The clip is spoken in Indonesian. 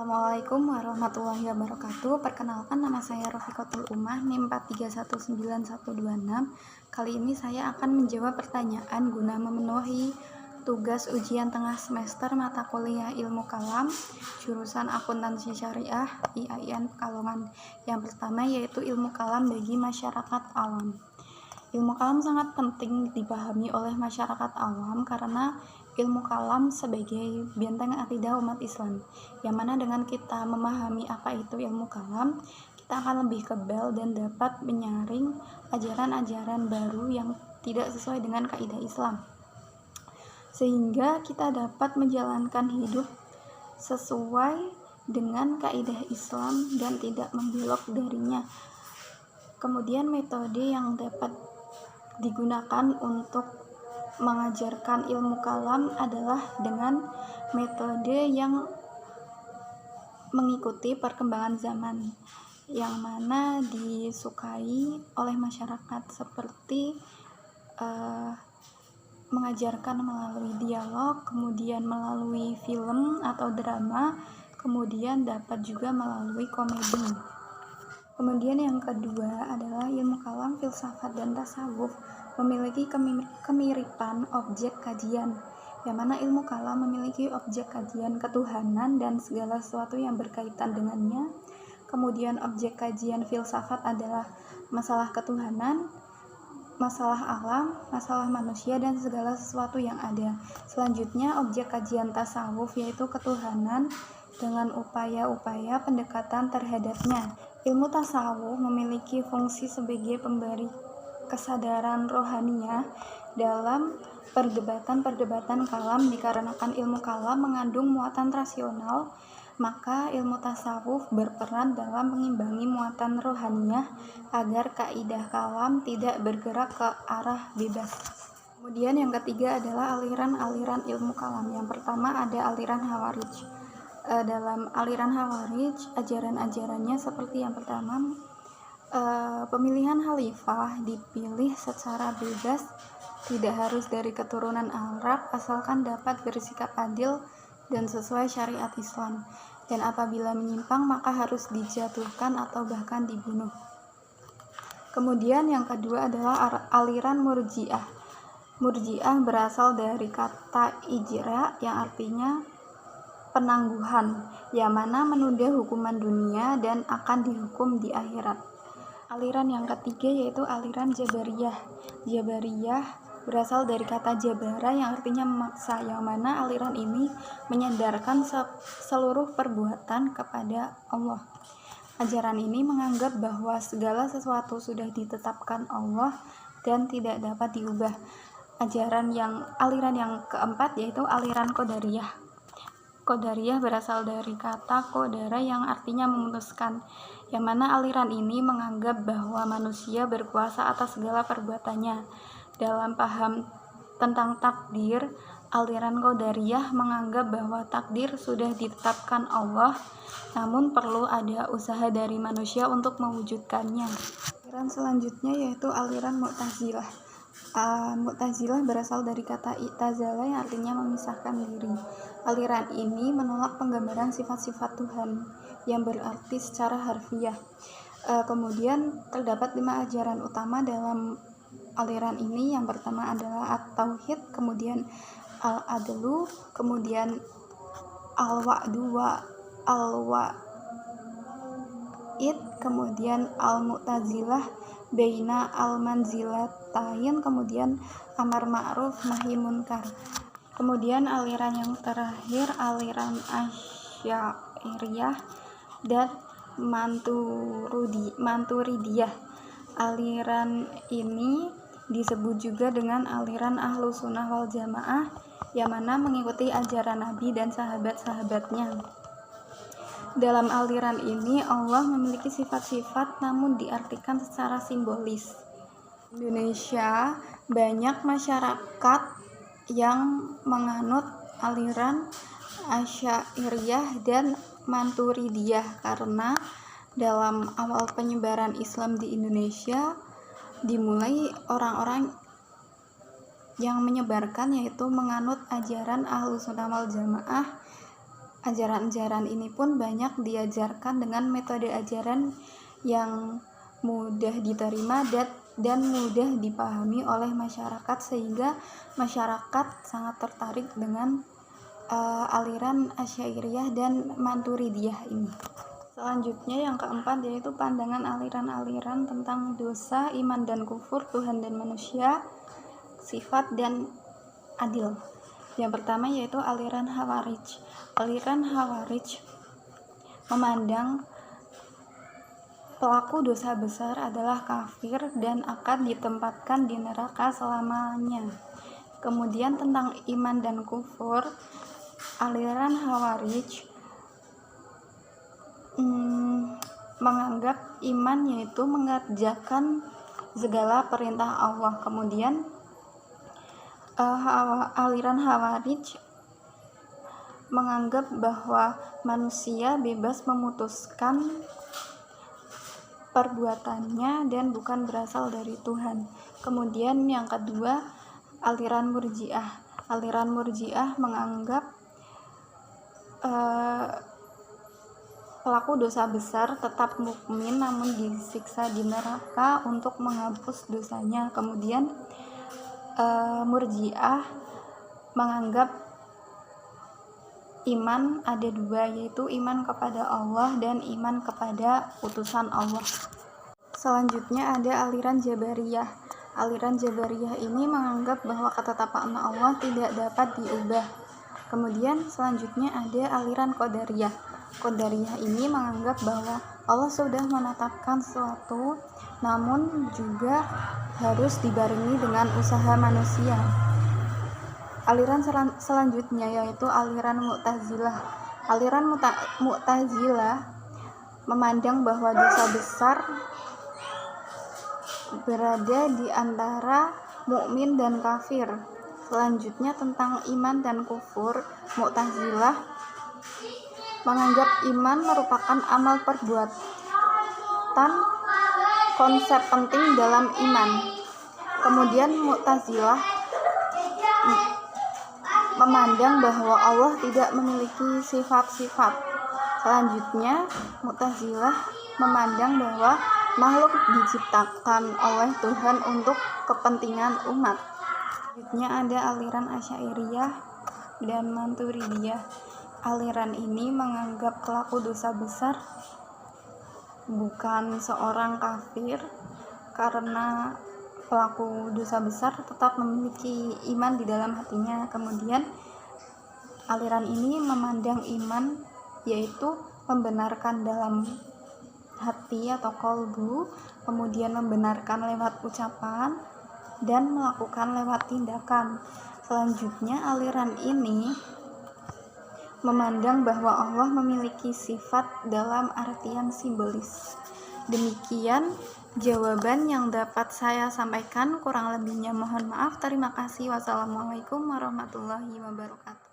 Assalamualaikum warahmatullahi wabarakatuh. Perkenalkan, nama saya Rofiqatul Umah, NIM 4319126. Kali ini saya akan menjawab pertanyaan guna memenuhi tugas ujian tengah semester mata kuliah Ilmu Kalam, jurusan Akuntansi Syariah, IAIN Pekalongan. Yang pertama yaitu Ilmu Kalam bagi masyarakat awam. Ilmu kalam sangat penting dipahami oleh masyarakat awam karena ilmu kalam sebagai benteng akidah umat Islam, yang mana dengan kita memahami apa itu ilmu kalam, kita akan lebih kebal dan dapat menyaring ajaran-ajaran baru yang tidak sesuai dengan kaidah Islam, sehingga kita dapat menjalankan hidup sesuai dengan kaidah Islam dan tidak membelok darinya. Kemudian metode yang dapat digunakan untuk mengajarkan ilmu kalam adalah dengan metode yang mengikuti perkembangan zaman, yang mana disukai oleh masyarakat, seperti mengajarkan melalui dialog, kemudian melalui film atau drama, kemudian dapat juga melalui komedi. Kemudian yang kedua adalah ilmu kalam, filsafat, dan tasawuf memiliki kemiripan objek kajian, yang mana ilmu kalam memiliki objek kajian ketuhanan dan segala sesuatu yang berkaitan dengannya. Kemudian objek kajian filsafat adalah masalah ketuhanan, masalah alam, masalah manusia, dan segala sesuatu yang ada. Selanjutnya objek kajian tasawuf yaitu ketuhanan dengan upaya-upaya pendekatan terhadapnya. Ilmu tasawuf memiliki fungsi sebagai pemberi kesadaran rohaniah dalam perdebatan-perdebatan kalam. Dikarenakan ilmu kalam mengandung muatan rasional, maka ilmu tasawuf berperan dalam mengimbangi muatan rohaniah agar kaidah kalam tidak bergerak ke arah bebas. Kemudian yang ketiga adalah aliran-aliran ilmu kalam. Yang pertama ada aliran Khawarij. Dalam aliran Khawarij, ajaran-ajarannya seperti yang pertama, pemilihan khalifah dipilih secara bebas, tidak harus dari keturunan Arab, asalkan dapat bersikap adil dan sesuai syariat Islam, dan apabila menyimpang maka harus dijatuhkan atau bahkan dibunuh. Kemudian yang kedua adalah aliran Murji'ah. Murji'ah berasal dari kata ijra yang artinya penangguhan, yang mana menunda hukuman dunia dan akan dihukum di akhirat. Aliran yang ketiga yaitu aliran Jabariyah. Jabariyah berasal dari kata jabara yang artinya memaksa, yang mana aliran ini menyandarkan seluruh perbuatan kepada Allah. Ajaran ini menganggap bahwa segala sesuatu sudah ditetapkan Allah dan tidak dapat diubah. Aliran yang keempat yaitu aliran Qadariyah. Qadariyah berasal dari kata qadara yang artinya memutuskan, yang mana aliran ini menganggap bahwa manusia berkuasa atas segala perbuatannya. Dalam paham tentang takdir, aliran Qadariyah menganggap bahwa takdir sudah ditetapkan Allah, namun perlu ada usaha dari manusia untuk mewujudkannya. Aliran selanjutnya yaitu aliran Mu'tazilah. Mu'tazilah berasal dari kata i'tazala yang artinya memisahkan diri. Aliran ini menolak penggambaran sifat-sifat Tuhan yang berarti secara harfiah. Kemudian terdapat 5 ajaran utama dalam aliran ini. Yang pertama adalah at-tauhid, kemudian al-adlu, kemudian al-wa'du wa al-wa'id, kemudian al-mu'tazilah baina al-manzilatain, kemudian amar ma'ruf nahi munkar. Kemudian aliran yang terakhir aliran Asy'ariyah dan Maturidiyah. Aliran ini disebut juga dengan aliran Ahlus Sunnah wal Jamaah, yang mana mengikuti ajaran Nabi dan sahabat-sahabatnya. Dalam aliran ini Allah memiliki sifat-sifat namun diartikan secara simbolis. Di Indonesia banyak masyarakat yang menganut aliran Asy'ariyah dan Maturidiyah karena dalam awal penyebaran Islam di Indonesia dimulai orang-orang yang menyebarkan yaitu menganut ajaran Ahlus Sunnah wal Jamaah Ajaran-ajaran ini pun banyak diajarkan dengan metode ajaran yang mudah diterima dan mudah dipahami oleh masyarakat, sehingga masyarakat sangat tertarik dengan aliran Asy'ariyah dan Maturidiyah ini. Selanjutnya yang keempat yaitu pandangan aliran-aliran tentang dosa, iman dan kufur, Tuhan dan manusia, sifat dan adil. Yang pertama yaitu aliran Khawarij. Aliran Khawarij memandang pelaku dosa besar adalah kafir dan akan ditempatkan di neraka selamanya. Kemudian tentang iman dan kufur, aliran Khawarij menganggap iman yaitu mengerjakan segala perintah Allah. Kemudian aliran Khawarij menganggap bahwa manusia bebas memutuskan perbuatannya dan bukan berasal dari Tuhan. Kemudian yang kedua, aliran Murji'ah. Aliran Murji'ah menganggap pelaku dosa besar tetap mukmin namun disiksa di neraka untuk menghapus dosanya. Kemudian Murji'ah menganggap iman ada dua, yaitu iman kepada Allah dan iman kepada utusan Allah. Selanjutnya ada aliran Jabariyah. Aliran Jabariyah ini menganggap bahwa ketetapan Allah tidak dapat diubah. Kemudian selanjutnya ada aliran Qadariyah. Qadariyah ini menganggap bahwa Allah sudah menetapkan sesuatu, namun juga harus dibarengi dengan usaha manusia. Aliran selanjutnya yaitu aliran Mu'tazilah. Aliran Mu'tazilah memandang bahwa dosa besar berada di antara mukmin dan kafir. Selanjutnya tentang iman dan kufur, Mu'tazilah menganggap iman merupakan amal perbuatan, konsep penting dalam iman. Kemudian Mu'tazilah memandang bahwa Allah tidak memiliki sifat-sifat. Selanjutnya, Mu'tazilah memandang bahwa makhluk diciptakan oleh Tuhan untuk kepentingan umat. Selanjutnya ada aliran Asy'ariyah dan Maturidiyah. Aliran ini menganggap pelaku dosa besar bukan seorang kafir karena pelaku dosa besar tetap memiliki iman di dalam hatinya. Kemudian aliran ini memandang iman yaitu membenarkan dalam hati atau qalbu, kemudian membenarkan lewat ucapan dan melakukan lewat tindakan. Selanjutnya aliran ini memandang bahwa Allah memiliki sifat dalam artian simbolis. Demikian jawaban yang dapat saya sampaikan, kurang lebihnya mohon maaf. Terima kasih. Wassalamualaikum warahmatullahi wabarakatuh.